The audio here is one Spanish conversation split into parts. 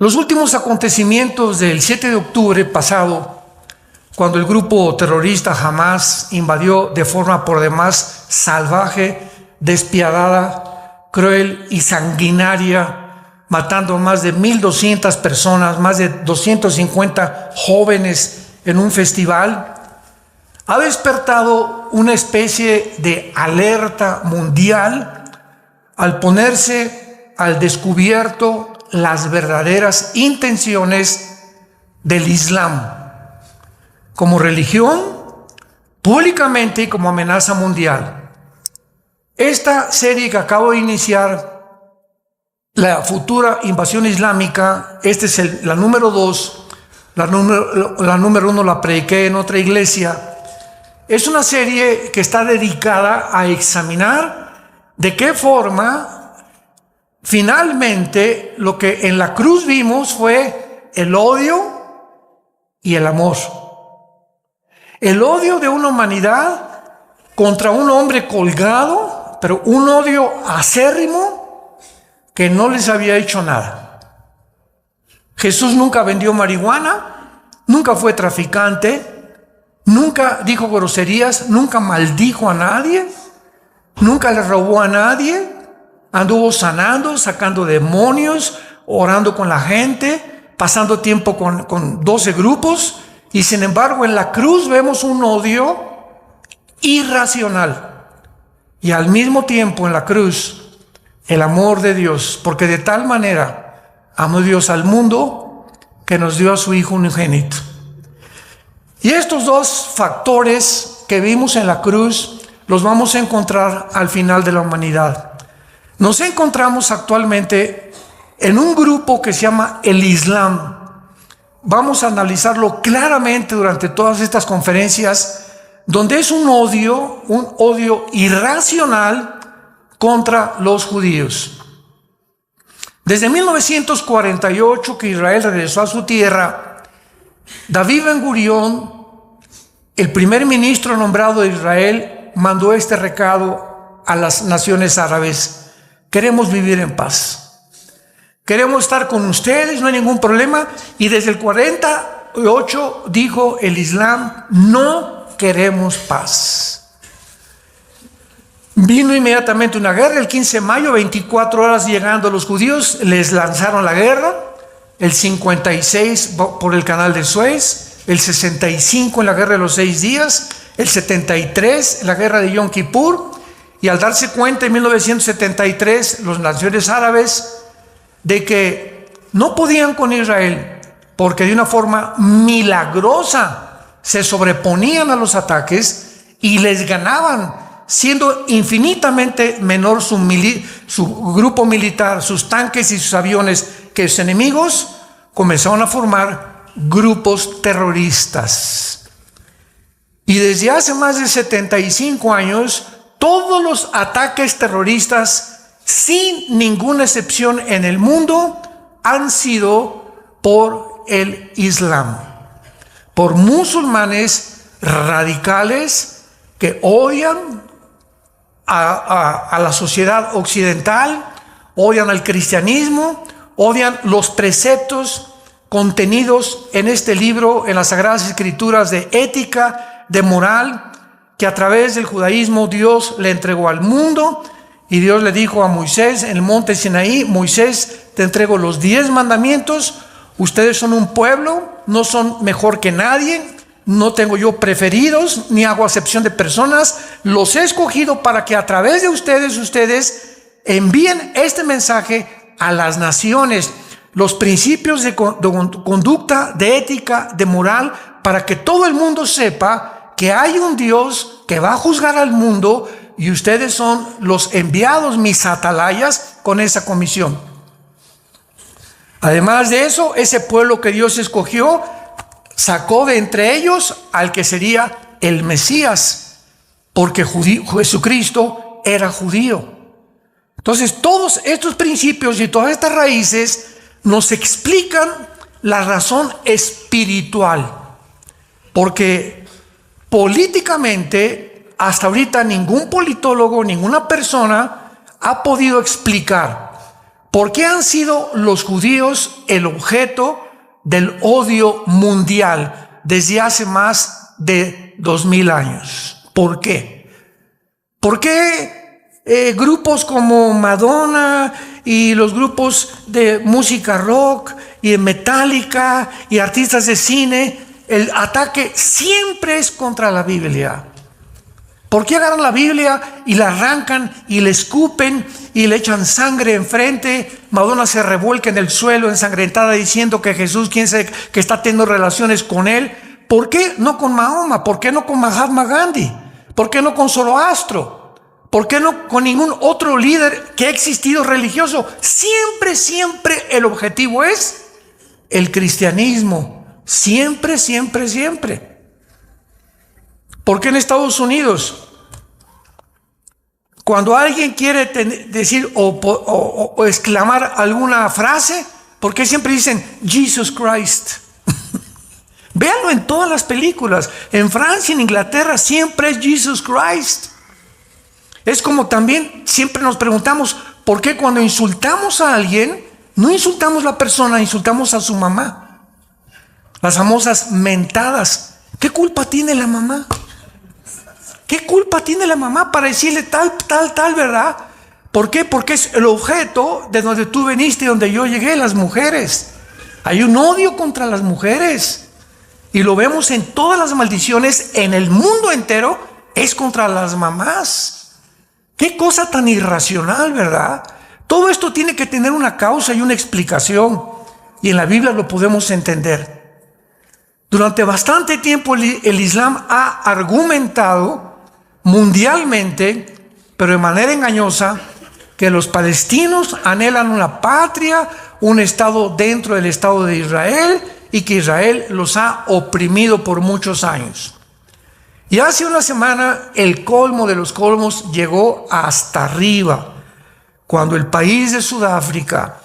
Los últimos acontecimientos del 7 de octubre pasado, cuando el grupo terrorista Hamás invadió de forma por demás salvaje, despiadada, cruel y sanguinaria, matando a más de 1,200 personas, más de 250 jóvenes en un festival, ha despertado una especie de alerta mundial al ponerse al descubierto las verdaderas intenciones del Islam como religión, públicamente y como amenaza mundial. Esta serie que acabo de iniciar, la futura invasión islámica, esta es la número 2, la número 1 la prediqué en otra iglesia. Es una serie que está dedicada a examinar de qué forma finalmente lo que en la cruz vimos fue el odio y el amor. El odio de una humanidad contra un hombre colgado, pero un odio acérrimo que no les había hecho nada. Jesús nunca vendió marihuana, nunca fue traficante, nunca dijo groserías, nunca maldijo a nadie, nunca le robó a nadie, anduvo sanando, sacando demonios, orando con la gente, pasando tiempo con 12 grupos, y sin embargo en la cruz vemos un odio irracional, y al mismo tiempo en la cruz el amor de Dios, porque de tal manera amó Dios al mundo que nos dio a su Hijo unigénito. Y estos dos factores que vimos en la cruz los vamos a encontrar al final de la humanidad. Nos encontramos actualmente en un grupo que se llama el Islam. Vamos a analizarlo claramente durante todas estas conferencias, donde es un odio irracional contra los judíos. Desde 1948 que Israel regresó a su tierra, David Ben-Gurión, el primer ministro nombrado de Israel, mandó este recado a las naciones árabes: queremos vivir en paz. Queremos estar con ustedes, no hay ningún problema. Y desde el 48 dijo el Islam: no queremos paz. Vino inmediatamente una guerra, el 15 de mayo, 24 horas llegando los judíos, les lanzaron la guerra. El 56 por el canal de Suez, el 65 en la guerra de los 6 días, el 73 en la guerra de Yom Kippur. Y al darse cuenta en 1973 las naciones árabes de que no podían con Israel, porque de una forma milagrosa se sobreponían a los ataques y les ganaban, siendo infinitamente menor su grupo militar, sus tanques y sus aviones que sus enemigos, comenzaron a formar grupos terroristas. Y desde hace más de 75 años, todos los ataques terroristas, sin ninguna excepción en el mundo, han sido por el Islam, por musulmanes radicales que odian a la sociedad occidental, odian al cristianismo, odian los preceptos contenidos en este libro, en las Sagradas Escrituras, de ética, de moral, que a través del judaísmo Dios le entregó al mundo. Y Dios le dijo a Moisés en el monte Sinaí: Moisés, te entrego los 10 mandamientos, ustedes son un pueblo, no son mejor que nadie, no tengo yo preferidos, ni hago acepción de personas, los he escogido para que a través de ustedes envíen este mensaje a las naciones, los principios de conducta, de ética, de moral, para que todo el mundo sepa que hay un Dios que va a juzgar al mundo, y ustedes son los enviados, mis atalayas, con esa comisión. Además de eso, ese pueblo que Dios escogió sacó de entre ellos al que sería el Mesías, porque Jesucristo era judío. Entonces, todos estos principios y todas estas raíces nos explican la razón espiritual, porque políticamente hasta ahorita ningún politólogo, ninguna persona ha podido explicar ¿Por qué han sido los judíos el objeto del odio mundial desde hace más de 2000 años? ¿Por qué? ¿Por qué grupos como Madonna y los grupos de música rock y de Metallica y artistas de cine, el ataque siempre es contra la Biblia? ¿Por qué agarran la Biblia y la arrancan y le escupen y le echan sangre enfrente? Madonna se revuelca en el suelo ensangrentada diciendo que Jesús, quién sabe, que está teniendo relaciones con él. ¿Por qué no con Mahoma? ¿Por qué no con Mahatma Gandhi? ¿Por qué no con Zoroastro? ¿Por qué no con ningún otro líder que ha existido religioso? Siempre el objetivo es el cristianismo. Siempre. ¿Por qué en Estados Unidos, cuando alguien quiere decir o exclamar alguna frase, por qué siempre dicen Jesus Christ? Véanlo en todas las películas. En Francia, en Inglaterra, siempre es Jesus Christ. Es como también siempre nos preguntamos, ¿por qué cuando insultamos a alguien, no insultamos a la persona, insultamos a su mamá? Las famosas mentadas. ¿Qué culpa tiene la mamá? ¿Qué culpa tiene la mamá para decirle tal, verdad? ¿Por qué? Porque es el objeto de donde tú veniste y donde yo llegué, las mujeres. Hay un odio contra las mujeres. Y lo vemos en todas las maldiciones en el mundo entero, es contra las mamás. Qué cosa tan irracional, ¿verdad? Todo esto tiene que tener una causa y una explicación. Y en la Biblia lo podemos entender. Durante bastante tiempo el Islam ha argumentado mundialmente, pero de manera engañosa, que los palestinos anhelan una patria, un estado dentro del Estado de Israel, y que Israel los ha oprimido por muchos años. Y hace una semana el colmo de los colmos llegó hasta arriba, cuando el país de Sudáfrica,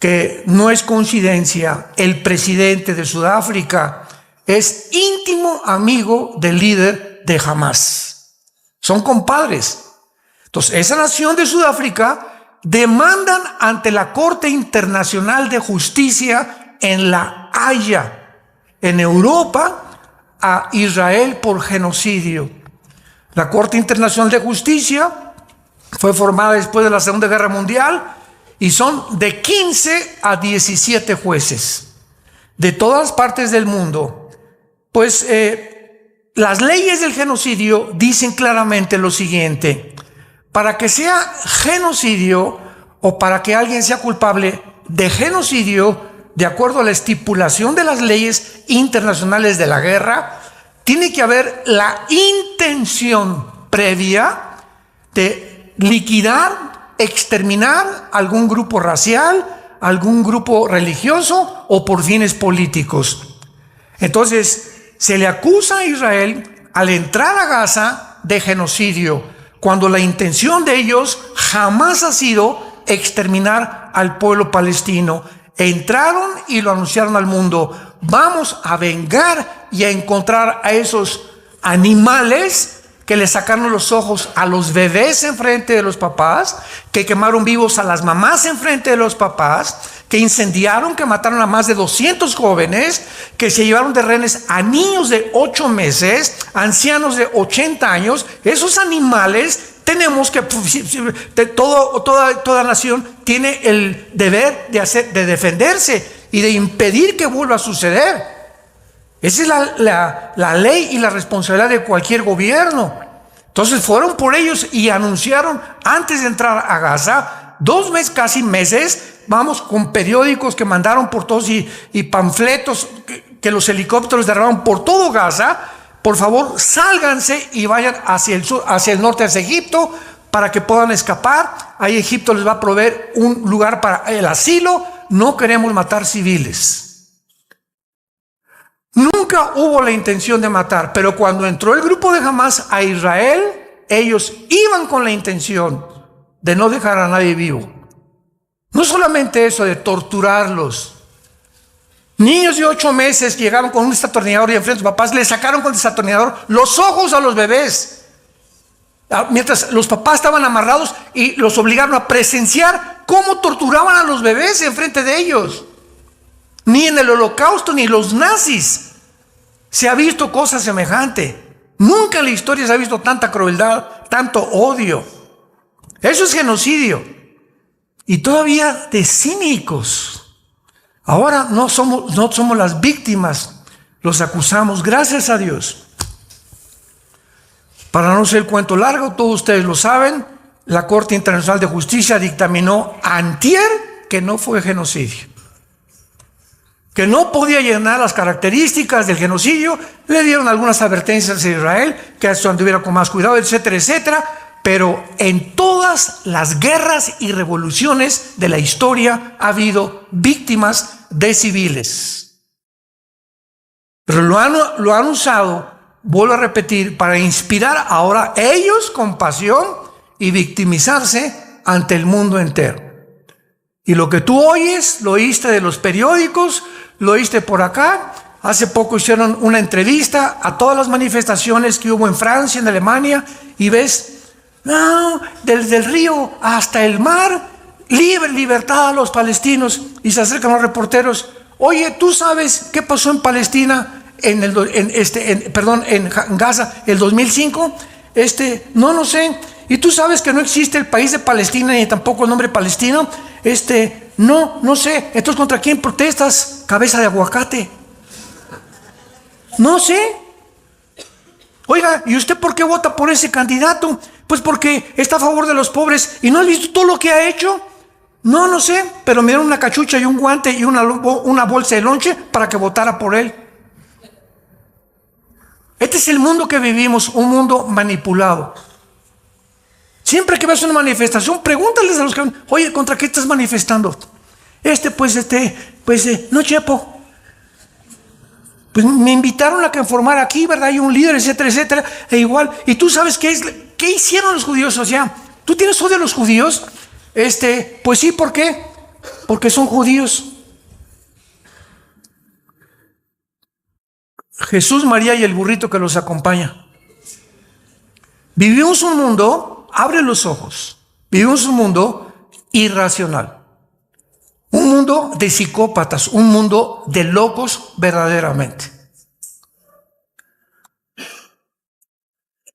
que no es coincidencia, el presidente de Sudáfrica es íntimo amigo del líder de Hamas. Son compadres. Entonces, esa nación de Sudáfrica demandan ante la Corte Internacional de Justicia en La Haya, en Europa, a Israel por genocidio. La Corte Internacional de Justicia fue formada después de la Segunda Guerra Mundial y son de 15 a 17 jueces de todas partes del mundo. Pues las leyes del genocidio dicen claramente lo siguiente: para que sea genocidio o para que alguien sea culpable de genocidio, de acuerdo a la estipulación de las leyes internacionales de la guerra, tiene que haber la intención previa de liquidar, exterminar algún grupo racial, algún grupo religioso o por fines políticos. Entonces, se le acusa a Israel al entrar a Gaza de genocidio, cuando la intención de ellos jamás ha sido exterminar al pueblo palestino. Entraron y lo anunciaron al mundo: vamos a vengar y a encontrar a esos animales que le sacaron los ojos a los bebés enfrente de los papás, que quemaron vivos a las mamás enfrente de los papás, que incendiaron, que mataron a más de 200 jóvenes, que se llevaron de rehenes a niños de 8 meses, ancianos de 80 años. Esos animales tenemos que, toda nación tiene el deber de defenderse y de impedir que vuelva a suceder. Esa es la ley y la responsabilidad de cualquier gobierno. Entonces fueron por ellos y anunciaron antes de entrar a Gaza, 2 meses, casi meses, vamos, con periódicos que mandaron por todos y panfletos que los helicópteros derrabaron por todo Gaza: por favor, sálganse y vayan hacia el sur, hacia el norte, hacia Egipto, para que puedan escapar. Ahí Egipto les va a proveer un lugar para el asilo. No queremos matar civiles. Nunca hubo la intención de matar, pero cuando entró el grupo de Hamas a Israel, ellos iban con la intención de no dejar a nadie vivo. No solamente eso, de torturarlos. Niños de 8 meses llegaron con un desatornillador y enfrente de sus papás le sacaron con el desatornillador los ojos a los bebés, mientras los papás estaban amarrados, y los obligaron a presenciar cómo torturaban a los bebés enfrente de ellos. Ni en el Holocausto ni los nazis se ha visto cosa semejante. Nunca en la historia se ha visto tanta crueldad, tanto odio. Eso es genocidio. Y todavía de cínicos. Ahora no somos las víctimas, los acusamos, gracias a Dios. Para no ser el cuento largo, todos ustedes lo saben, la Corte Internacional de Justicia dictaminó antier que no fue genocidio, que no podía llenar las características del genocidio. Le dieron algunas advertencias a Israel, que esto anduviera con más cuidado, etcétera, etcétera. Pero en todas las guerras y revoluciones de la historia ha habido víctimas de civiles. Pero lo han usado, vuelvo a repetir, para inspirar ahora ellos compasión y victimizarse ante el mundo entero. Y lo que tú oyes, lo oíste de los periódicos, lo oíste por acá. Hace poco hicieron una entrevista a todas las manifestaciones que hubo en Francia, en Alemania, y ves, no, desde el río hasta el mar, libertad a los palestinos. Y se acercan los reporteros. Oye, ¿tú sabes qué pasó en Palestina en Gaza el 2005? No sé. ¿Y tú sabes que no existe el país de Palestina ni tampoco el nombre palestino? No sé. Entonces, ¿contra quién protestas, cabeza de aguacate? No sé. Oiga, ¿y usted por qué vota por ese candidato? Pues porque está a favor de los pobres. ¿Y no has visto todo lo que ha hecho? No sé, pero me dieron una cachucha y un guante y una bolsa de lonche para que votara por él. Este es el mundo que vivimos, un mundo manipulado. Siempre que ves una manifestación, pregúntales a los que, oye, ¿contra qué estás manifestando? No, chepo. Pues me invitaron a que formara aquí, ¿verdad? Hay un líder, etcétera, etcétera, e igual. ¿Y tú sabes qué hicieron los judíos? O sea, ¿tú tienes odio a los judíos? Pues sí, ¿por qué? Porque son judíos. Jesús, María y el burrito que los acompaña. Vivimos un mundo, abre los ojos, vivimos un mundo irracional. Un mundo de psicópatas, un mundo de locos verdaderamente.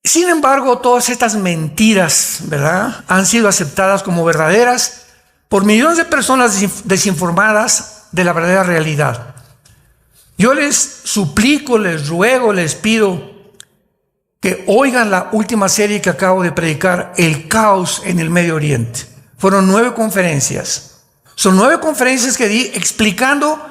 Sin embargo, todas estas mentiras, ¿verdad?, han sido aceptadas como verdaderas por millones de personas desinformadas de la verdadera realidad. Yo les suplico, les ruego, les pido que oigan la última serie que acabo de predicar, El caos en el Medio Oriente. Fueron 9 conferencias. Son 9 conferencias que di explicando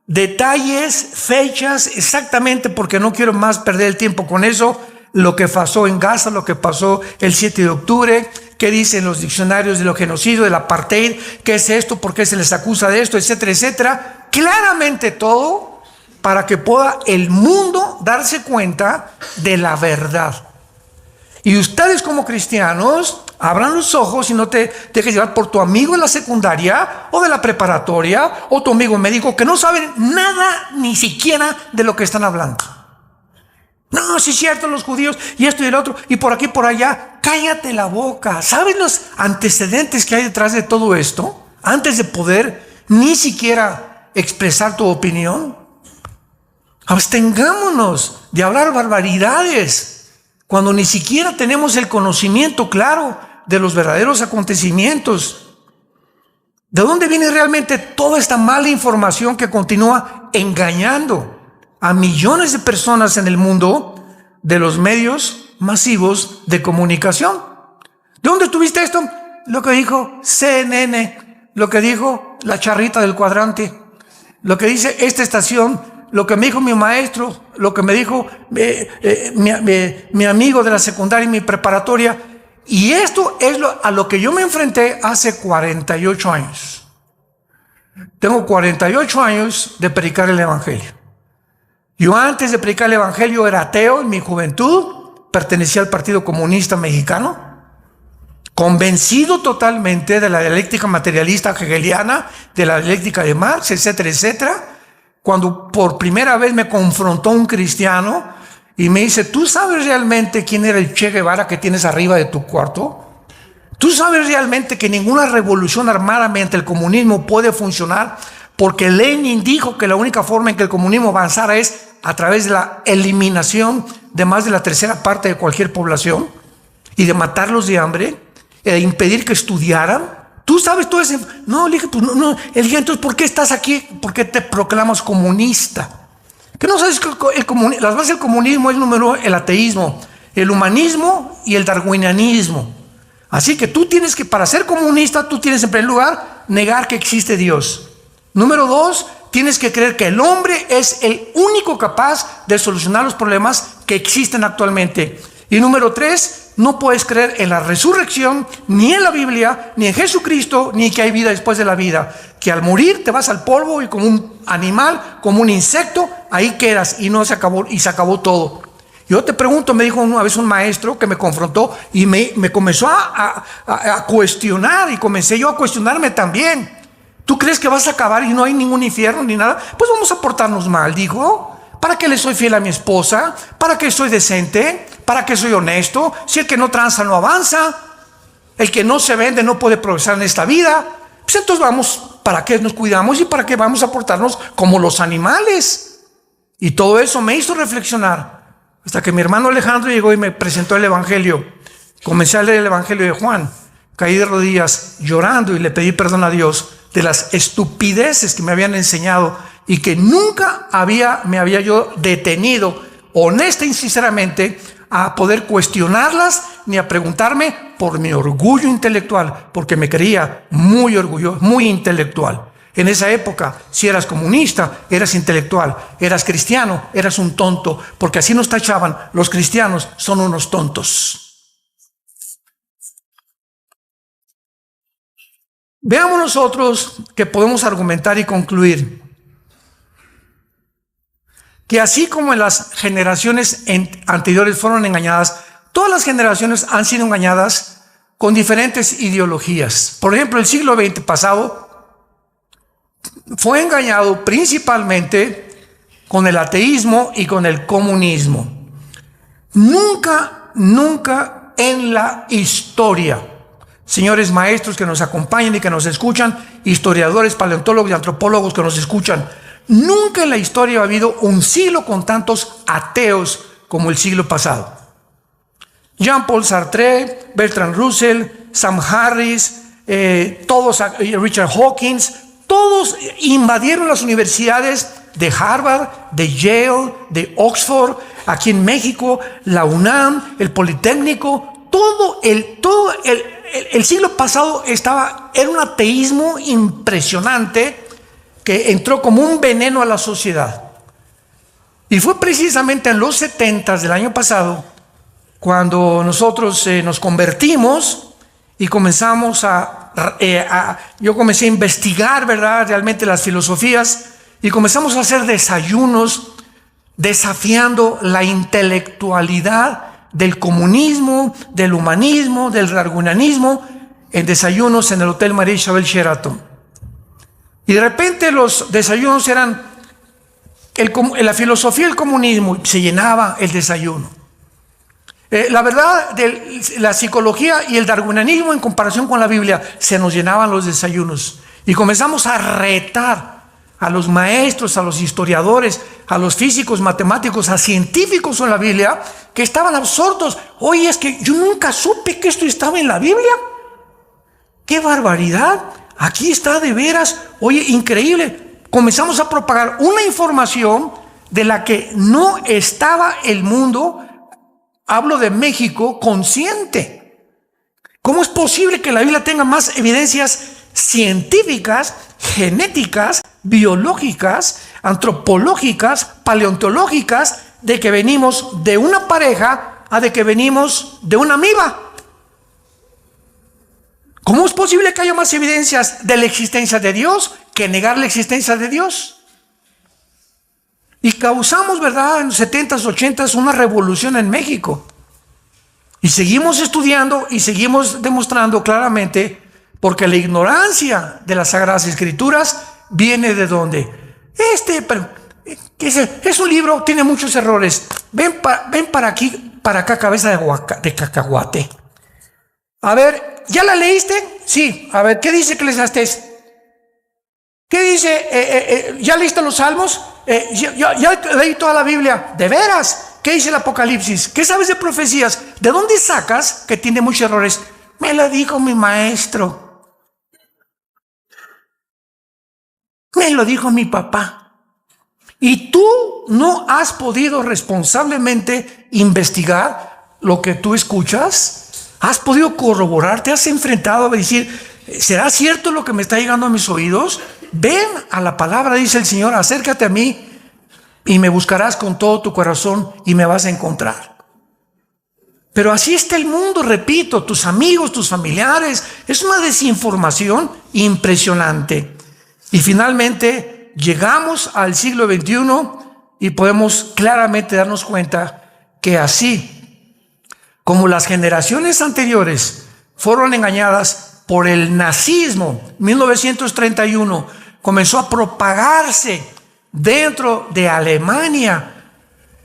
detalles, fechas, exactamente, porque no quiero más perder el tiempo con eso, lo que pasó en Gaza, lo que pasó el 7 de octubre, qué dicen los diccionarios de lo genocidio, del apartheid, qué es esto, por qué se les acusa de esto, etcétera, etcétera. Claramente todo para que pueda el mundo darse cuenta de la verdad. Y ustedes como cristianos, abran los ojos y no te dejes llevar por tu amigo de la secundaria o de la preparatoria o tu amigo médico que no saben nada ni siquiera de lo que están hablando. No, sí es cierto, los judíos y esto y el otro y por aquí y por allá. Cállate la boca. ¿Sabes los antecedentes que hay detrás de todo esto? Antes de poder ni siquiera expresar tu opinión. Abstengámonos de hablar barbaridades cuando ni siquiera tenemos el conocimiento claro de los verdaderos acontecimientos. ¿De dónde viene realmente toda esta mala información que continúa engañando a millones de personas en el mundo de los medios masivos de comunicación? ¿De dónde tuviste esto? Lo que dijo CNN, lo que dijo la charrita del cuadrante, lo que dice esta estación, lo que me dijo mi maestro, lo que me dijo mi amigo de la secundaria y mi preparatoria. Y esto es a lo que yo me enfrenté hace 48 años. Tengo 48 años de predicar el evangelio. Yo antes de predicar el evangelio era ateo en mi juventud, pertenecía al Partido Comunista Mexicano, convencido totalmente de la dialéctica materialista hegeliana, de la dialéctica de Marx, etcétera, etcétera. Cuando por primera vez me confrontó un cristiano y me dice, ¿tú sabes realmente quién era el Che Guevara que tienes arriba de tu cuarto? ¿Tú sabes realmente que ninguna revolución armada mediante el comunismo puede funcionar? Porque Lenin dijo que la única forma en que el comunismo avanzara es a través de la eliminación de más de la tercera parte de cualquier población y de matarlos de hambre, de impedir que estudiaran. Tú sabes todo ese... No, le dije, tú, no. Él dije, entonces, ¿por qué estás aquí? ¿Por qué te proclamas comunista? ¿Qué no sabes que las bases del comunismo es número uno, el ateísmo, el humanismo y el darwinianismo? Así que tú tienes que, para ser comunista, tú tienes en primer lugar negar que existe Dios. Número dos, tienes que creer que el hombre es el único capaz de solucionar los problemas que existen actualmente. Y número tres, no puedes creer en la resurrección, ni en la Biblia, ni en Jesucristo, ni que hay vida después de la vida. Que al morir te vas al polvo y como un animal, como un insecto, ahí quedas y no se acabó, y se acabó todo. Yo te pregunto, me dijo una vez un maestro que me confrontó y me comenzó a cuestionar, y comencé yo a cuestionarme también. ¿Tú crees que vas a acabar y no hay ningún infierno ni nada? Pues vamos a portarnos mal, dijo. ¿Para qué le soy fiel a mi esposa? ¿Para qué soy decente? ¿Para qué soy honesto? Si el que no tranza no avanza, el que no se vende no puede progresar en esta vida. Pues entonces vamos, ¿para qué nos cuidamos y para qué vamos a portarnos como los animales? Y todo eso me hizo reflexionar. Hasta que mi hermano Alejandro llegó y me presentó el Evangelio. Comencé a leer el Evangelio de Juan. Caí de rodillas llorando y le pedí perdón a Dios de las estupideces que me habían enseñado y que nunca me había yo detenido, honesta y sinceramente, a poder cuestionarlas ni a preguntarme por mi orgullo intelectual, porque me creía muy orgulloso, muy intelectual. En esa época, si eras comunista, eras intelectual, eras cristiano, eras un tonto, porque así nos tachaban: los cristianos son unos tontos. Veamos nosotros que podemos argumentar y concluir que así como en las generaciones anteriores fueron engañadas, todas las generaciones han sido engañadas con diferentes ideologías. Por ejemplo, el siglo XX pasado fue engañado principalmente con el ateísmo y con el comunismo. Nunca en la historia, señores maestros que nos acompañan y que nos escuchan, historiadores, paleontólogos y antropólogos que nos escuchan, nunca en la historia ha habido un siglo con tantos ateos como el siglo pasado. Jean-Paul Sartre, Bertrand Russell, Sam Harris, Richard Hawkins, todos invadieron las universidades de Harvard, de Yale, de Oxford, aquí en México, la UNAM, el Politécnico. Todo el siglo pasado era un ateísmo impresionante que entró como un veneno a la sociedad. Y fue precisamente en los 70s del año pasado cuando nosotros nos convertimos y comenzamos yo comencé a investigar, ¿verdad?, realmente las filosofías, y comenzamos a hacer desayunos desafiando la intelectualidad del comunismo, del humanismo, del darwinianismo, en desayunos en el Hotel María Isabel Sheraton. Y de repente los desayunos eran la filosofía del comunismo, se llenaba el desayuno. La verdad, la psicología y el darwinianismo en comparación con la Biblia, se nos llenaban los desayunos. Y comenzamos a retar a los maestros, a los historiadores, a los físicos, matemáticos, a científicos en la Biblia, que estaban absortos. Oye, es que yo nunca supe que esto estaba en la Biblia. ¡Qué barbaridad! Aquí está de veras. Oye, increíble. Comenzamos a propagar una información de la que no estaba el mundo, hablo de México, consciente. ¿Cómo es posible que la Biblia tenga más evidencias científicas, genéticas, biológicas, antropológicas, paleontológicas, de que venimos de una pareja a de que venimos de una amiba? ¿Cómo es posible que haya más evidencias de la existencia de Dios que negar la existencia de Dios? Y causamos, ¿verdad?, en los 70s, 80s una revolución en México. Y seguimos estudiando y seguimos demostrando claramente, porque la ignorancia de las Sagradas Escrituras viene de ¿dónde? Es un libro, tiene muchos errores. Ven para aquí, para acá, cabeza de cacahuate. A ver, ¿ya la leíste? Sí. A ver, ¿qué dice Eclesiastés? ¿Qué dice? ¿Ya leíste los Salmos? Ya leí toda la Biblia. ¿De veras? ¿Qué dice el Apocalipsis? ¿Qué sabes de profecías? ¿De dónde sacas que tiene muchos errores? Me lo dijo mi maestro. Me lo dijo mi papá. Y tú no has podido responsablemente investigar lo que tú escuchas. ¿Has podido corroborar? ¿Te has enfrentado a decir, ¿será cierto lo que me está llegando a mis oídos? Ven a la palabra, dice el Señor, acércate a mí y me buscarás con todo tu corazón y me vas a encontrar. Pero así está el mundo, repito, tus amigos, tus familiares. Es una desinformación impresionante. Y finalmente llegamos al siglo XXI y podemos claramente darnos cuenta que así como las generaciones anteriores fueron engañadas por el nazismo, 1931 comenzó a propagarse dentro de Alemania,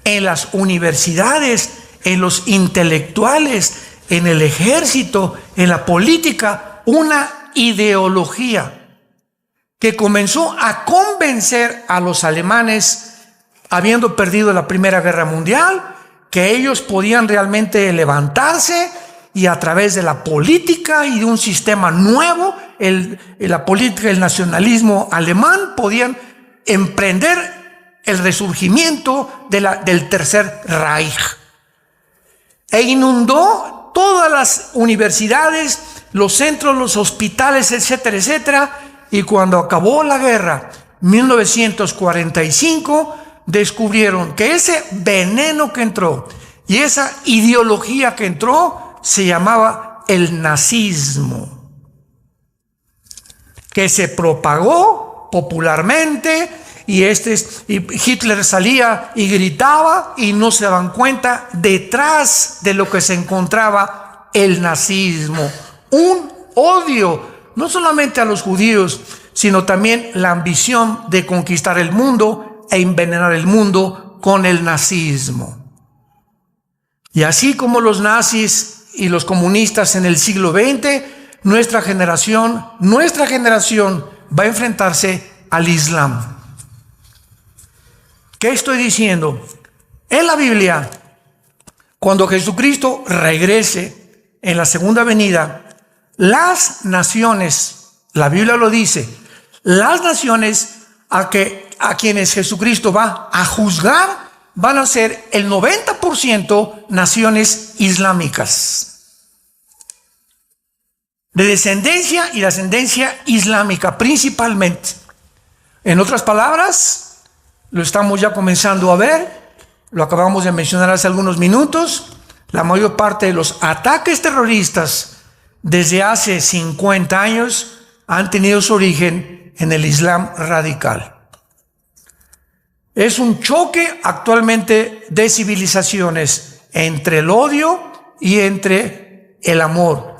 en las universidades, en los intelectuales, en el ejército, en la política, una ideología que comenzó a convencer a los alemanes, habiendo perdido la Primera Guerra Mundial, que ellos podían realmente levantarse y a través de la política y de un sistema nuevo, la política del nacionalismo alemán, podían emprender el resurgimiento del Tercer Reich. E inundó todas las universidades, los centros, los hospitales, etcétera, etcétera. Y cuando acabó la guerra, 1945, descubrieron que ese veneno que entró y esa ideología que entró se llamaba el nazismo, que se propagó popularmente y Hitler salía y gritaba y no se daban cuenta detrás de lo que se encontraba el nazismo, un odio no solamente a los judíos, sino también la ambición de conquistar el mundo e envenenar el mundo con el nazismo. Y así como los nazis y los comunistas en el siglo XX, nuestra generación va a enfrentarse al Islam. ¿Qué estoy diciendo? En la Biblia, cuando Jesucristo regrese en la segunda venida, las naciones, la Biblia lo dice, las naciones a quienes Jesucristo va a juzgar van a ser el 90% naciones islámicas, de descendencia y ascendencia islámica principalmente. En otras palabras, lo estamos ya comenzando a ver, lo acabamos de mencionar hace algunos minutos, la mayor parte de los ataques terroristas desde hace 50 años han tenido su origen en el Islam radical. Es un choque actualmente de civilizaciones entre el odio y entre el amor.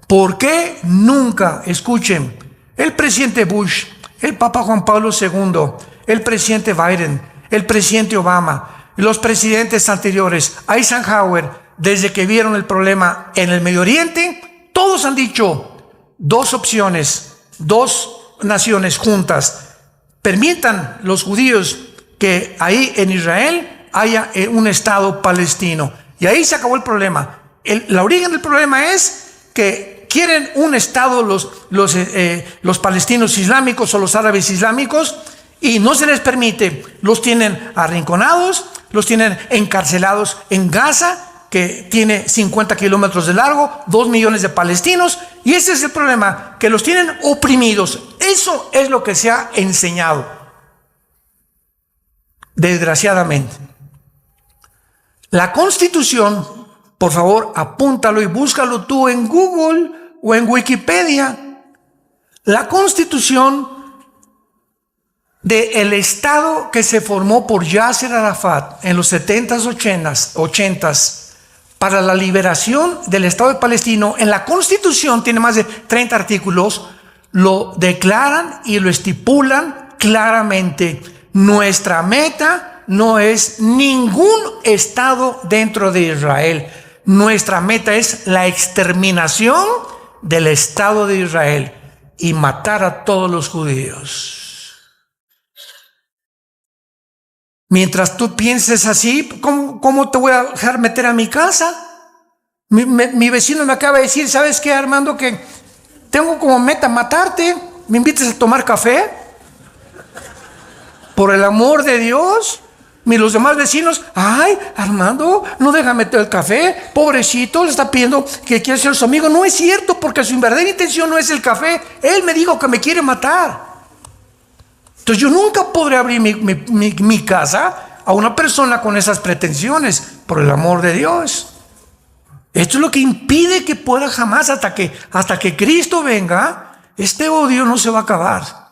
¿Por qué nunca, escuchen, el presidente Bush, el Papa Juan Pablo II, el presidente Biden, el presidente Obama, los presidentes anteriores, Eisenhower, desde que vieron el problema en el Medio Oriente, todos han dicho dos opciones, dos naciones juntas? Permitan los judíos que ahí en Israel haya un Estado palestino. Y ahí se acabó el problema. La origen del problema es que quieren un Estado los palestinos islámicos o los árabes islámicos y no se les permite. Los tienen arrinconados, los tienen encarcelados en Gaza, que tiene 50 kilómetros de largo, 2 millones de palestinos, y ese es el problema, que los tienen oprimidos. Eso es lo que se ha enseñado, desgraciadamente. La Constitución, por favor, apúntalo y búscalo tú en Google o en Wikipedia. La Constitución del Estado que se formó por Yasser Arafat en los 70s, 80s, para la liberación del Estado de Palestina, en la Constitución tiene más de 30 artículos, lo declaran y lo estipulan claramente. Nuestra meta no es ningún Estado dentro de Israel. nuestra meta es la exterminación del Estado de Israel y matar a todos los judíos. Mientras tú pienses así, ¿cómo te voy a dejar meter a mi casa? Mi vecino me acaba de decir, ¿sabes qué, Armando? Que tengo como meta matarte. ¿Me invitas a tomar café? Por el amor de Dios. Y los demás vecinos, ay, Armando, no deja meter el café, pobrecito, le está pidiendo que quiere ser su amigo. No es cierto, porque su verdadera intención no es el café. Él me dijo que me quiere matar. Entonces yo nunca podré abrir mi casa a una persona con esas pretensiones, por el amor de Dios. Esto es lo que impide que pueda jamás, hasta que Cristo venga, este odio no se va a acabar.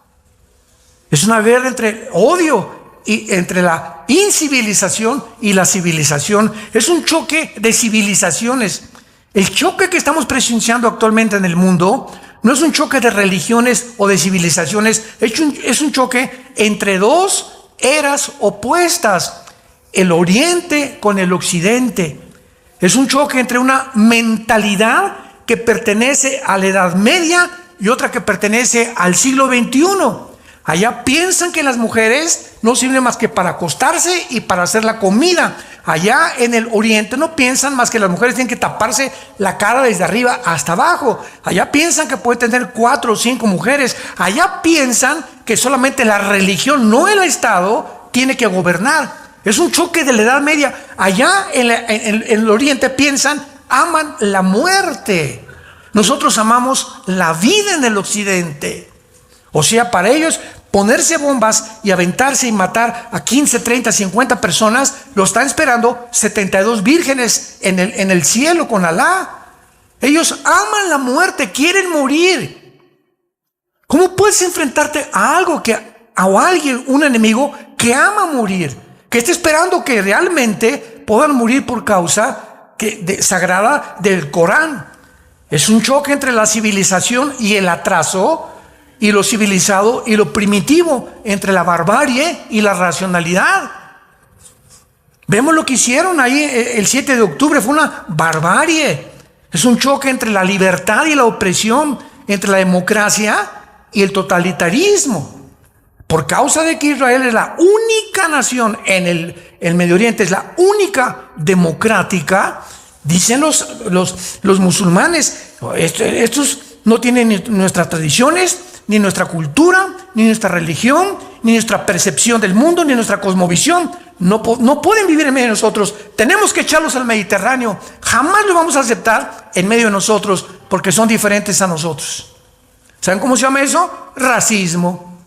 Es una guerra entre odio y entre la incivilización y la civilización. Es un choque de civilizaciones. El choque que estamos presenciando actualmente en el mundo no es un choque de religiones o de civilizaciones, es un choque entre dos eras opuestas, el Oriente con el Occidente. Es un choque entre una mentalidad que pertenece a la Edad Media y otra que pertenece al siglo XXI. Allá piensan que las mujeres no sirven más que para acostarse y para hacer la comida. Allá en el Oriente no piensan más que las mujeres tienen que taparse la cara desde arriba hasta abajo. Allá piensan que puede tener 4 o 5 mujeres. Allá piensan que solamente la religión, no el Estado, tiene que gobernar. Es un choque de la Edad Media. Allá en el Oriente piensan, aman la muerte. Nosotros amamos la vida en el Occidente. O sea, para ellos ponerse bombas y aventarse y matar a 15, 30, 50 personas, lo están esperando 72 vírgenes en el cielo con Alá. Ellos aman la muerte, quieren morir. ¿Cómo puedes enfrentarte a alguien, un enemigo que ama morir, que está esperando que realmente puedan morir por causa sagrada del Corán? Es un choque entre la civilización y el atraso, y lo civilizado y lo primitivo, entre la barbarie y la racionalidad. Vemos lo que hicieron ahí el 7 de octubre, fue una barbarie. Es un choque entre la libertad y la opresión, entre la democracia y el totalitarismo. Por causa de que Israel es la única nación en el Medio Oriente, es la única democrática, dicen los musulmanes, estos no tienen ni nuestras tradiciones, ni nuestra cultura, ni nuestra religión, ni nuestra percepción del mundo, ni nuestra cosmovisión. No pueden vivir en medio de nosotros. Tenemos que echarlos al Mediterráneo. Jamás lo vamos a aceptar en medio de nosotros, porque son diferentes a nosotros. ¿Saben cómo se llama eso? Racismo.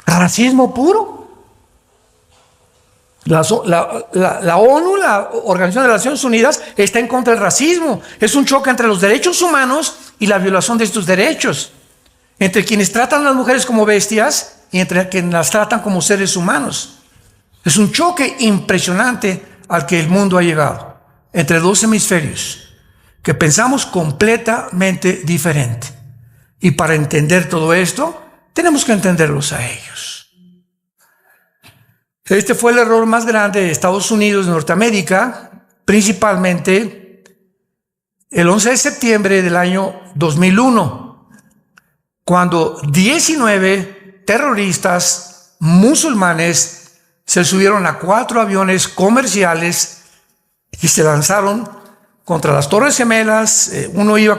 Racismo puro. La ONU, la Organización de las Naciones Unidas, está en contra del racismo. Es un choque entre los derechos humanos y la violación de estos derechos, entre quienes tratan a las mujeres como bestias y entre quienes las tratan como seres humanos. Es un choque impresionante al que el mundo ha llegado, entre dos hemisferios que pensamos completamente diferente. Y para entender todo esto, tenemos que entenderlos a ellos. Este fue el error más grande de Estados Unidos, de Norteamérica, principalmente el 11 de septiembre del año 2001, cuando 19 terroristas musulmanes se subieron a 4 aviones comerciales y se lanzaron contra las Torres Gemelas. Uno iba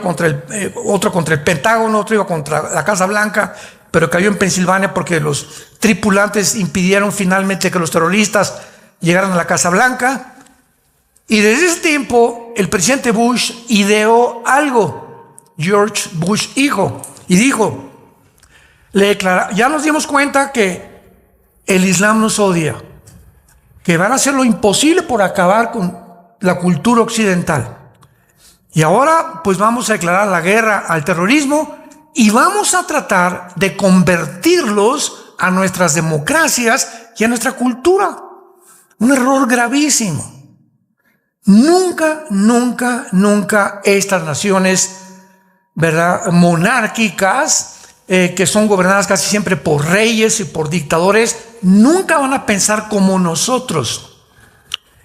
otro contra el Pentágono, otro iba contra la Casa Blanca, pero cayó en Pensilvania porque los tripulantes impidieron finalmente que los terroristas llegaran a la Casa Blanca. Y desde ese tiempo el presidente Bush ideó algo, George Bush hijo, y dijo, ya nos dimos cuenta que el Islam nos odia, que van a hacer lo imposible por acabar con la cultura occidental. Y ahora pues vamos a declarar la guerra al terrorismo y vamos a tratar de convertirlos a nuestras democracias y a nuestra cultura. Un error gravísimo. Nunca, nunca, nunca estas naciones, ¿verdad?, monárquicas, que son gobernadas casi siempre por reyes y por dictadores, nunca van a pensar como nosotros.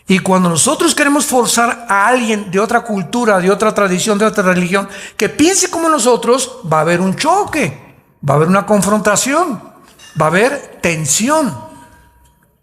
Y cuando nosotros queremos forzar a alguien de otra cultura, de otra tradición, de otra religión, que piense como nosotros, va a haber un choque, va a haber una confrontación, va a haber tensión.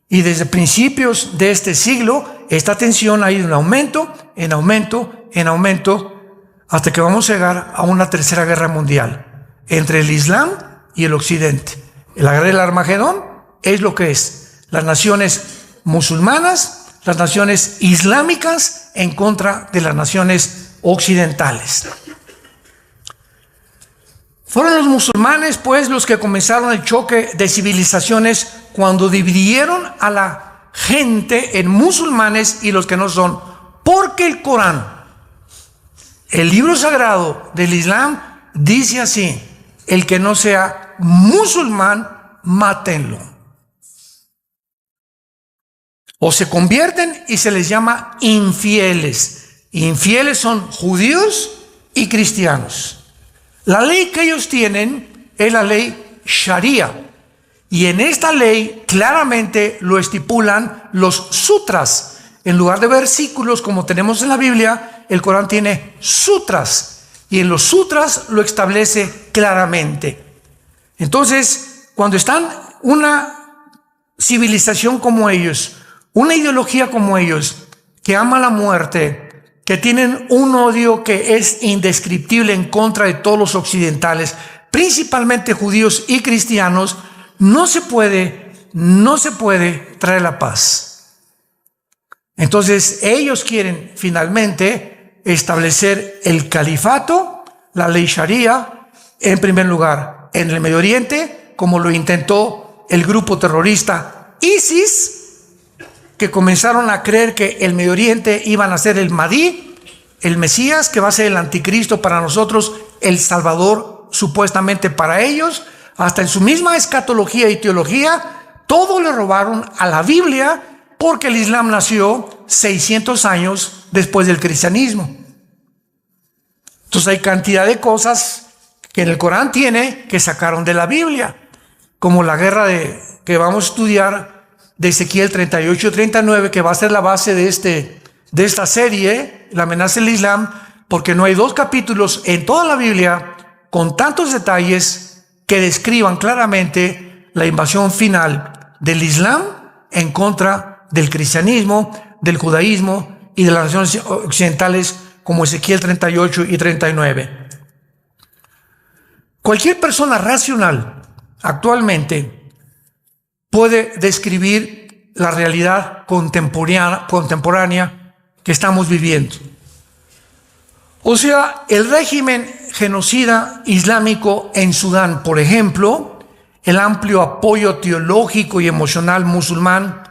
Y desde principios de este siglo, esta tensión ha ido en aumento, en aumento, en aumento, hasta que vamos a llegar a una tercera guerra mundial entre el Islam y el Occidente. La guerra del Armagedón es lo que es. Las naciones musulmanas, las naciones islámicas en contra de las naciones occidentales. Fueron los musulmanes, pues, los que comenzaron el choque de civilizaciones cuando dividieron a la gente en musulmanes y los que no son. Porque el Corán, el libro sagrado del Islam, dice así: el que no sea musulmán, mátenlo. O se convierten y se les llama infieles. Infieles son judíos y cristianos. La ley que ellos tienen es la ley Sharia. Y en esta ley claramente lo estipulan los sutras. En lugar de versículos como tenemos en la Biblia, el Corán tiene sutras. Y en los sutras lo establece claramente. Entonces, cuando están una civilización como ellos, una ideología como ellos, que ama la muerte, que tienen un odio que es indescriptible en contra de todos los occidentales, principalmente judíos y cristianos, no se puede traer la paz. Entonces, ellos quieren finalmente establecer el califato, la ley Sharia, en primer lugar, en el Medio Oriente, como lo intentó el grupo terrorista ISIS, que comenzaron a creer que el Medio Oriente iban a ser el Mahdi, el Mesías, que va a ser el anticristo para nosotros, el Salvador supuestamente para ellos. Hasta en su misma escatología y teología, todo le robaron a la Biblia, porque el Islam nació 600 años después del cristianismo. Entonces hay cantidad de cosas que en el Corán tiene que sacaron de la Biblia, como la guerra que vamos a estudiar de Ezequiel 38-39, que va a ser la base de esta serie, la amenaza del Islam, porque no hay dos capítulos en toda la Biblia con tantos detalles que describan claramente la invasión final del Islam en contra del cristianismo, del judaísmo y de las naciones occidentales, como Ezequiel 38 y 39. Cualquier persona racional actualmente puede describir la realidad contemporánea que estamos viviendo. O sea, el régimen genocida islámico en Sudán, por ejemplo, el amplio apoyo teológico y emocional musulmán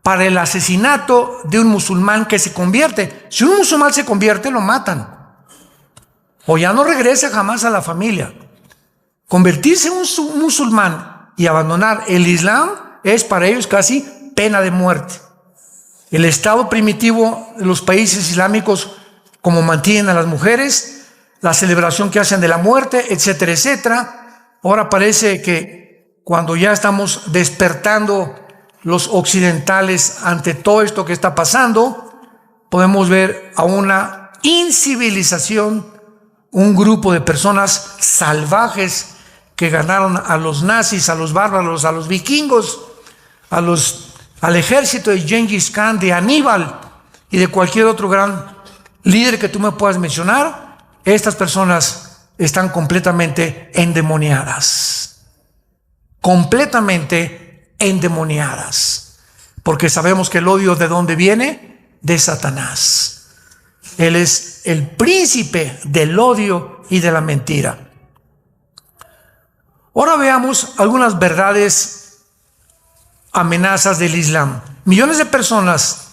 para el asesinato de un musulmán que se convierte. Si un musulmán se convierte, lo matan. O ya no regresa jamás a la familia. Convertirse en un musulmán y abandonar el Islam es para ellos casi pena de muerte. El estado primitivo de los países islámicos, como mantienen a las mujeres, la celebración que hacen de la muerte, etcétera, etcétera. Ahora parece que cuando ya estamos despertando los occidentales ante todo esto que está pasando, podemos ver a una incivilización, un grupo de personas salvajes que ganaron a los nazis, a los bárbaros, a los vikingos, al ejército de Gengis Khan, de Aníbal y de cualquier otro gran líder que tú me puedas mencionar. Estas personas están completamente endemoniadas. Completamente endemoniadas. Porque sabemos que el odio, ¿de dónde viene? De Satanás. Él es el príncipe del odio y de la mentira. Ahora veamos algunas verdades, amenazas del Islam. Millones de personas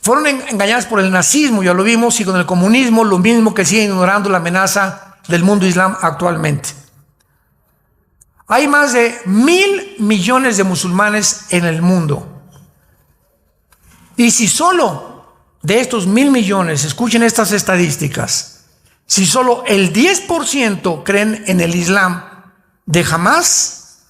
fueron engañadas por el nazismo, ya lo vimos, y con el comunismo, lo mismo, que siguen ignorando la amenaza del mundo islam actualmente. Hay más de 1.000 millones de musulmanes en el mundo. Y si solo de estos 1.000 millones, escuchen estas estadísticas, si solo el 10% creen en el Islam de Hamás,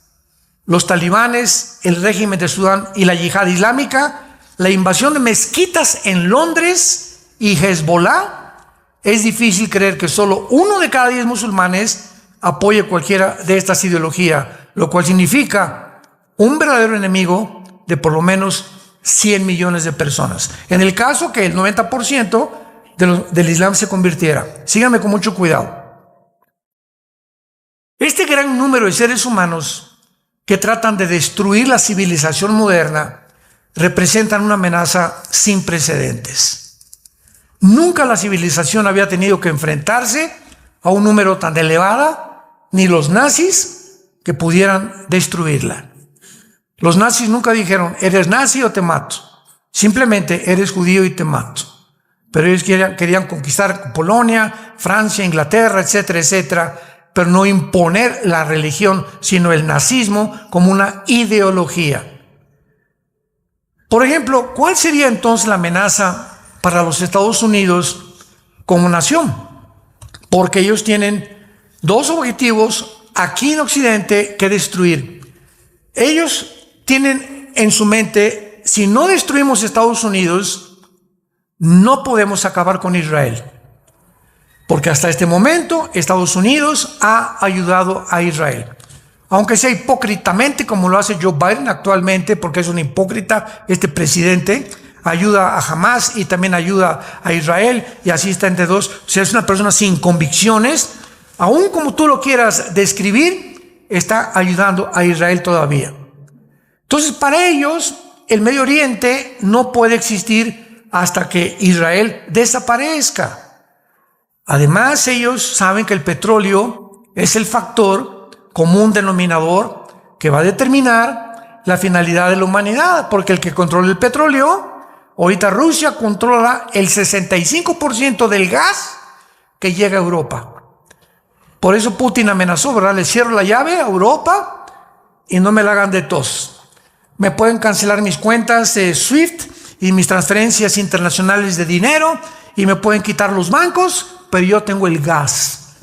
los talibanes, el régimen de Sudán y la yihad islámica, la invasión de mezquitas en Londres y Hezbollah, es difícil creer que solo 1 de cada 10 musulmanes apoye cualquiera de estas ideologías, lo cual significa un verdadero enemigo de por lo menos 100 millones de personas. En el caso que el 90% del Islam se convirtiera. Síganme con mucho cuidado. Este gran número de seres humanos que tratan de destruir la civilización moderna representan una amenaza sin precedentes. Nunca la civilización había tenido que enfrentarse a un número tan elevado, ni los nazis que pudieran destruirla. Los nazis nunca dijeron, eres nazi o te mato. Simplemente, eres judío y te mato. Pero ellos querían conquistar Polonia, Francia, Inglaterra, etcétera, etcétera, pero no imponer la religión, sino el nazismo como una ideología. Por ejemplo, ¿cuál sería entonces la amenaza para los Estados Unidos como nación? Porque ellos tienen 2 objetivos aquí en Occidente que destruir. Ellos tienen en su mente, si no destruimos Estados Unidos, no podemos acabar con Israel. Porque hasta este momento Estados Unidos ha ayudado a Israel. Aunque sea hipócritamente, como lo hace Joe Biden actualmente, porque es un hipócrita este presidente, ayuda a Hamas y también ayuda a Israel, y así está entre dos. O sea, es una persona sin convicciones, aún como tú lo quieras describir, está ayudando a Israel todavía. Entonces, para ellos, el Medio Oriente no puede existir hasta que Israel desaparezca. Además, ellos saben que el petróleo es el factor común denominador que va a determinar la finalidad de la humanidad, porque el que controla el petróleo, ahorita Rusia controla el 65% del gas que llega a Europa. Por eso Putin amenazó, ¿verdad? Le cierro la llave a Europa y no me la hagan de tos. Me pueden cancelar mis cuentas SWIFT y mis transferencias internacionales de dinero y me pueden quitar los bancos, pero yo tengo el gas.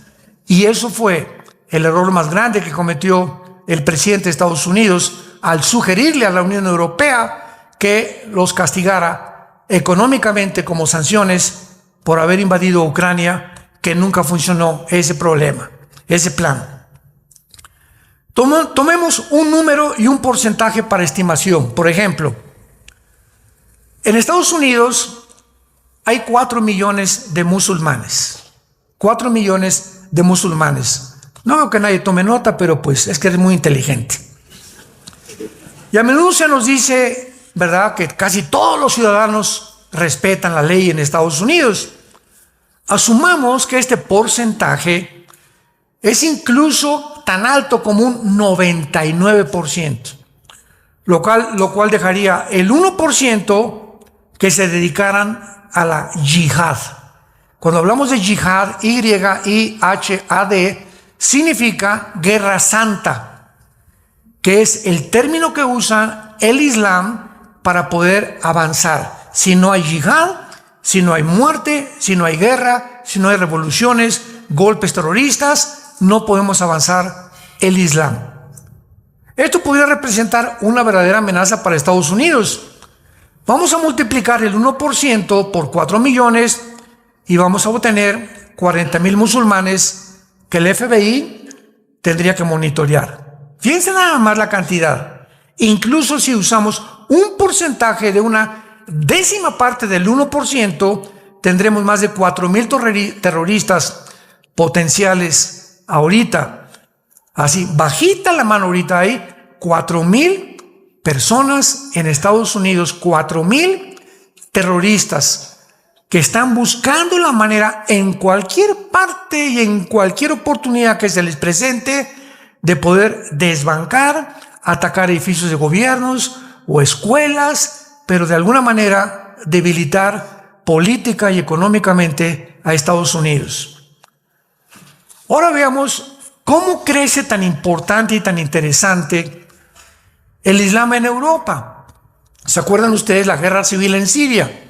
Y eso fue el error más grande que cometió el presidente de Estados Unidos al sugerirle a la Unión Europea que los castigara económicamente como sanciones por haber invadido Ucrania, que nunca funcionó ese problema, ese plan. Tomemos un número y un porcentaje para estimación. Por ejemplo, en Estados Unidos hay 4 millones de musulmanes. 4 millones de musulmanes. No veo que nadie tome nota, pero pues es que eres muy inteligente. Y a menudo se nos dice, ¿verdad?, que casi todos los ciudadanos respetan la ley en Estados Unidos. Asumamos que este porcentaje es incluso tan alto como un 99%, lo cual dejaría el 1% que se dedicaran a la yihad. Cuando hablamos de yihad, Y-I-H-A-D, significa guerra santa, que es el término que usa el Islam para poder avanzar. Si no hay yihad, si no hay muerte, si no hay guerra, si no hay revoluciones, golpes terroristas, no podemos avanzar el Islam. Esto podría representar una verdadera amenaza para Estados Unidos. Vamos a multiplicar el 1% por 4 millones y vamos a obtener 40,000 musulmanes que el FBI tendría que monitorear. Fíjense nada más la cantidad. Incluso si usamos un porcentaje de una décima parte del 1%, tendremos más de 4,000 terroristas potenciales ahorita. Así, bajita la mano ahorita hay 4,000 personas en Estados Unidos, 4,000 terroristas que están buscando la manera en cualquier parte y en cualquier oportunidad que se les presente de poder desbancar, atacar edificios de gobiernos o escuelas, pero de alguna manera debilitar política y económicamente a Estados Unidos. Ahora veamos cómo crece tan importante y tan interesante el Islam en Europa. ¿Se acuerdan ustedes la guerra civil en Siria?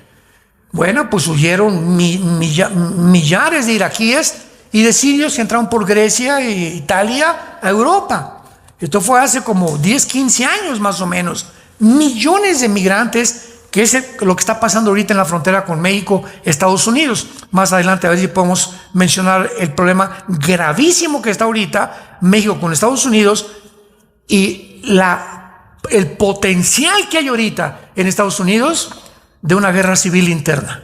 Bueno, pues huyeron millares de iraquíes y de sirios que entraron por Grecia e Italia a Europa. Esto fue hace como 10, 15 años más o menos. Millones de migrantes que es lo que está pasando ahorita en la frontera con México, Estados Unidos. Más adelante a ver si podemos mencionar el problema gravísimo que está ahorita México con Estados Unidos y el potencial que hay ahorita en Estados Unidos de una guerra civil interna.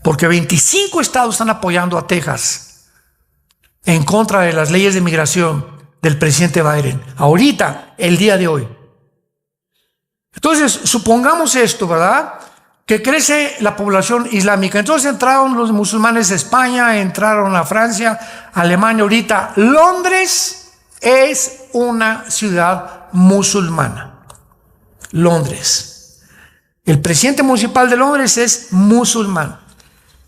Porque 25 estados están apoyando a Texas en contra de las leyes de migración del presidente Biden, ahorita, el día de hoy. Entonces, supongamos esto, ¿verdad? Que crece la población islámica. Entonces entraron los musulmanes de España, entraron a Francia, Alemania. Ahorita Londres es una ciudad musulmana. Londres. El presidente municipal de Londres es musulmán.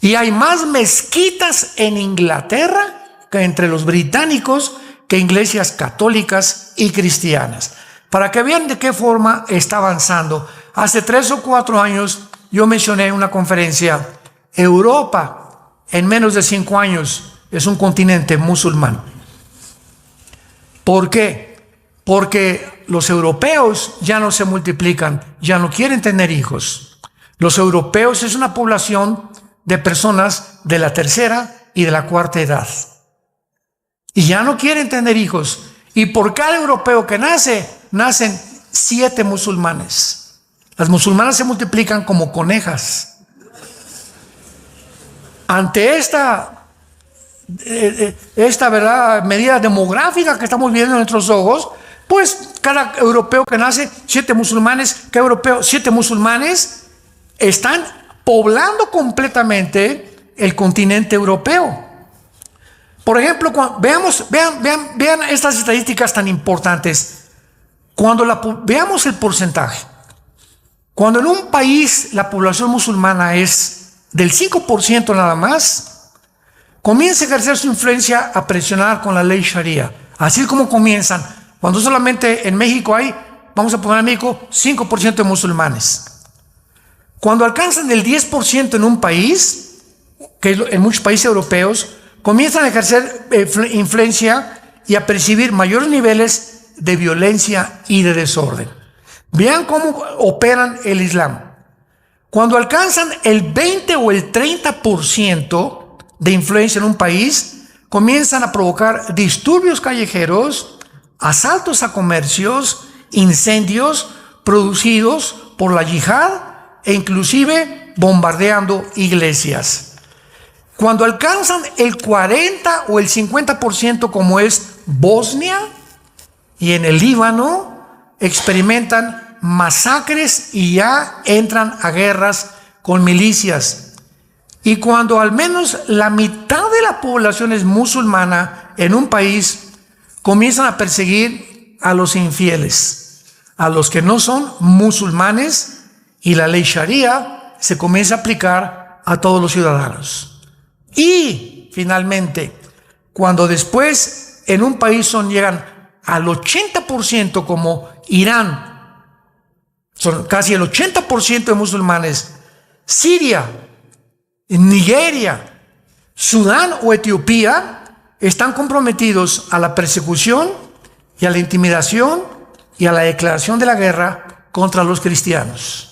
Y hay más mezquitas en Inglaterra que entre los británicos que iglesias católicas y cristianas. Para que vean de qué forma está avanzando. Hace 3 o 4 años yo mencioné en una conferencia, Europa en menos de 5 años es un continente musulmán. ¿Por qué? Porque los europeos ya no se multiplican, ya no quieren tener hijos. Los europeos es una población de personas de la 3ª y de la 4ª edad. Y ya no quieren tener hijos. Y por cada europeo que nace, nacen 7 musulmanes. Las musulmanas se multiplican como conejas. Ante esta ¿verdad? Medida demográfica que estamos viendo en nuestros ojos, pues cada europeo que nace, 7 musulmanes, cada europeo, 7 musulmanes, están poblando completamente el continente europeo. Por ejemplo, vean estas estadísticas tan importantes. Cuando veamos el porcentaje, cuando en un país la población musulmana es del 5% nada más, comienza a ejercer su influencia a presionar con la ley Sharia. Así es como comienzan. Cuando solamente en México hay, vamos a poner en México, 5% de musulmanes. Cuando alcanzan el 10% en un país, que en muchos países europeos, comienzan a ejercer influencia y a percibir mayores niveles de violencia y de desorden. Vean cómo operan el Islam. Cuando alcanzan el 20 o el 30% de influencia en un país, comienzan a provocar disturbios callejeros, asaltos a comercios, incendios producidos por la yihad e inclusive bombardeando iglesias. Cuando alcanzan el 40 o el 50% como es Bosnia y en el Líbano, experimentan masacres y ya entran a guerras con milicias. Y cuando al menos la mitad de la población es musulmana en un país, comienzan a perseguir a los infieles, a los que no son musulmanes, y la ley Sharia se comienza a aplicar a todos los ciudadanos. Y finalmente, cuando después en un país llegan al 80% como Irán, son casi el 80% de musulmanes, Siria, Nigeria, Sudán o Etiopía están comprometidos a la persecución y a la intimidación y a la declaración de la guerra contra los cristianos.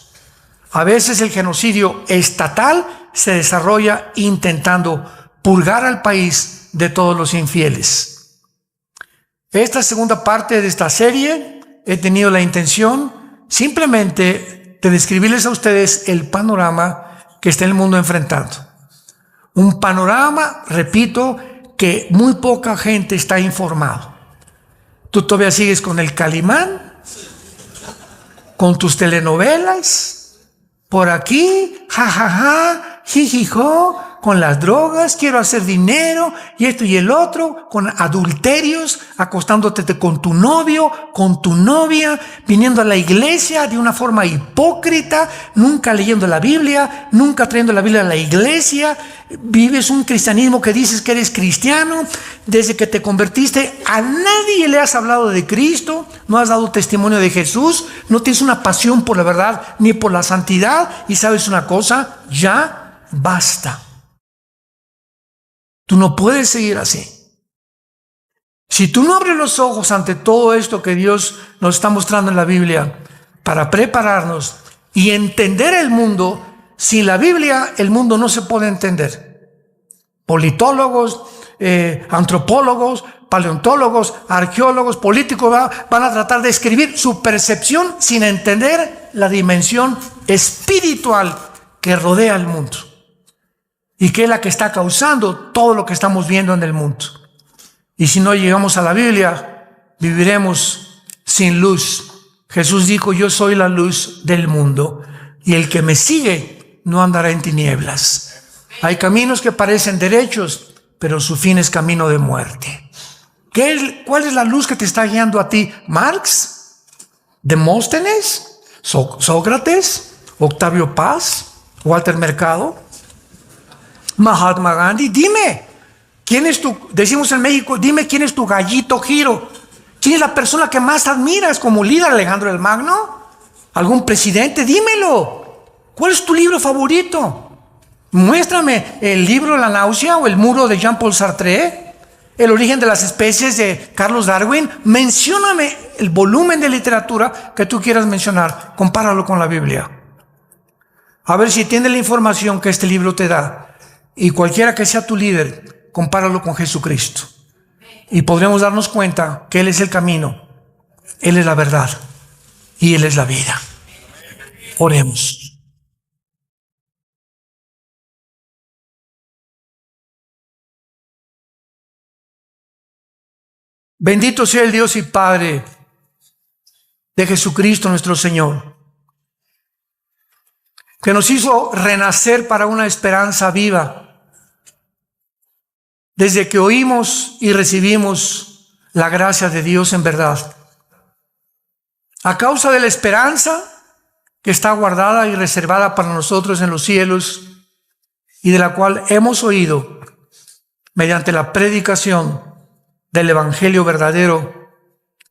A veces el genocidio estatal se desarrolla intentando purgar al país de todos los infieles. Esta segunda parte de esta serie he tenido la intención simplemente de describirles a ustedes el panorama que está el mundo enfrentando. Un panorama, repito, que muy poca gente está informado. Tú todavía sigues con el Calimán, con tus telenovelas, por aquí, jajaja, jijijo, con las drogas, quiero hacer dinero, y esto y el otro, con adulterios, acostándote con tu novio, con tu novia, viniendo a la iglesia de una forma hipócrita, nunca leyendo la Biblia, nunca trayendo la Biblia a la iglesia, vives un cristianismo que dices que eres cristiano, desde que te convertiste a nadie le has hablado de Cristo, no has dado testimonio de Jesús, no tienes una pasión por la verdad ni por la santidad, y sabes una cosa, ya basta. Tú no puedes seguir así. Si tú no abres los ojos ante todo esto que Dios nos está mostrando en la Biblia, para prepararnos y entender el mundo. Sin la Biblia, el mundo no se puede entender. Politólogos, antropólogos, paleontólogos, arqueólogos, políticos van a tratar de escribir su percepción sin entender la dimensión espiritual que rodea el mundo y que es la que está causando todo lo que estamos viendo en el mundo. Y si no llegamos a la Biblia, viviremos sin luz. Jesús dijo: yo soy la luz del mundo, y el que me sigue no andará en tinieblas. Hay caminos que parecen derechos, pero su fin es camino de muerte. ¿Cuál es la luz que te está guiando a ti? ¿Marx? ¿Demóstenes? ¿Sócrates? ¿Octavio Paz? ¿Walter Mercado? ¿Mahatma Gandhi? Dime, ¿quién es decimos en México, dime quién es tu gallito Giro? ¿Quién es la persona que más admiras como líder? ¿Alejandro el Magno? ¿Algún presidente? Dímelo. ¿Cuál es tu libro favorito? Muéstrame el libro La náusea o El muro de Jean-Paul Sartre, El origen de las especies de Carlos Darwin. Mencióname el volumen de literatura que tú quieras mencionar. Compáralo con la Biblia. A ver si tiene la información que este libro te da. Y cualquiera que sea tu líder, compáralo con Jesucristo. Y podremos darnos cuenta que Él es el camino, Él es la verdad y Él es la vida. Oremos. Bendito sea el Dios y Padre de Jesucristo nuestro Señor, que nos hizo renacer para una esperanza viva desde que oímos y recibimos la gracia de Dios en verdad. A causa de la esperanza que está guardada y reservada para nosotros en los cielos, y de la cual hemos oído mediante la predicación del Evangelio verdadero,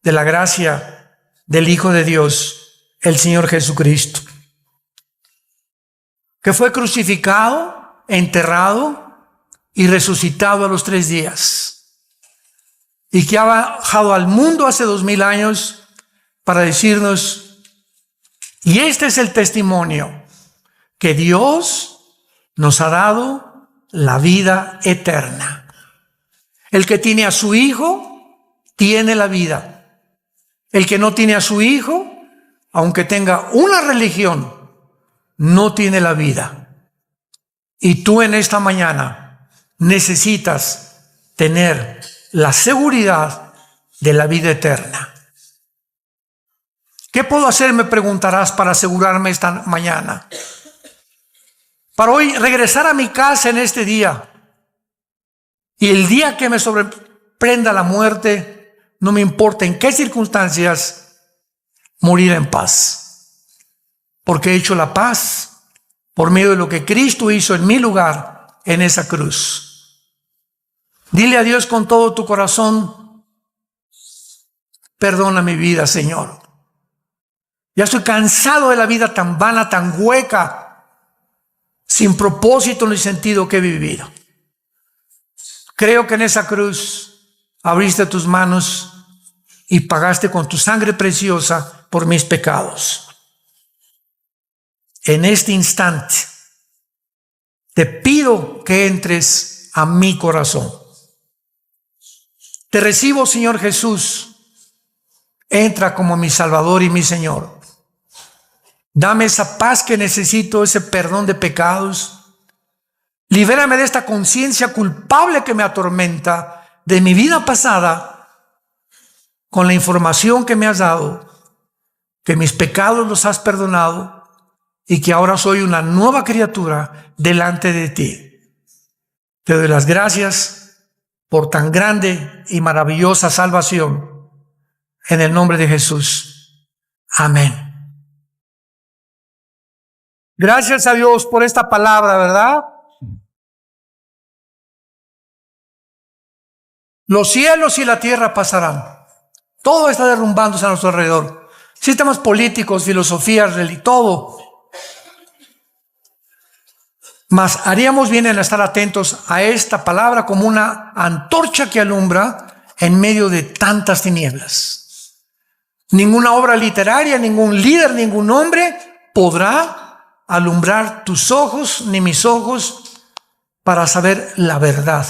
de la gracia del Hijo de Dios, el Señor Jesucristo, que fue crucificado, enterrado y resucitado a los 3 días, y que ha bajado al mundo hace 2000 años para decirnos: y este es el testimonio, que Dios nos ha dado la vida eterna. El que tiene a su Hijo tiene la vida. El que no tiene a su Hijo, aunque tenga una religión, no tiene la vida. Y tú en esta mañana necesitas tener la seguridad de la vida eterna. ¿Qué puedo hacer, me preguntarás, para asegurarme esta mañana? Para hoy regresar a mi casa en este día, y el día que me sorprenda la muerte, no me importa en qué circunstancias, morir en paz, porque he hecho la paz por medio de lo que Cristo hizo en mi lugar en esa cruz. Dile a Dios con todo tu corazón: perdona mi vida, Señor. Ya estoy cansado de la vida tan vana, tan hueca, sin propósito ni sentido que he vivido. Creo que en esa cruz abriste tus manos y pagaste con tu sangre preciosa por mis pecados. En este instante te pido que entres a mi corazón. Te recibo, Señor Jesús. Entra como mi Salvador y mi Señor. Dame esa paz que necesito, ese perdón de pecados. Libérame de esta conciencia culpable que me atormenta de mi vida pasada, con la información que me has dado, que mis pecados los has perdonado y que ahora soy una nueva criatura delante de ti. Te doy las gracias por tan grande y maravillosa salvación, en el nombre de Jesús. Amén. Gracias a Dios por esta palabra, ¿verdad? Los cielos y la tierra pasarán. Todo está derrumbándose a nuestro alrededor. Sistemas políticos, filosofías, todo. Mas haríamos bien en estar atentos a esta palabra como una antorcha que alumbra en medio de tantas tinieblas. Ninguna obra literaria, ningún líder, ningún hombre podrá alumbrar tus ojos ni mis ojos para saber la verdad.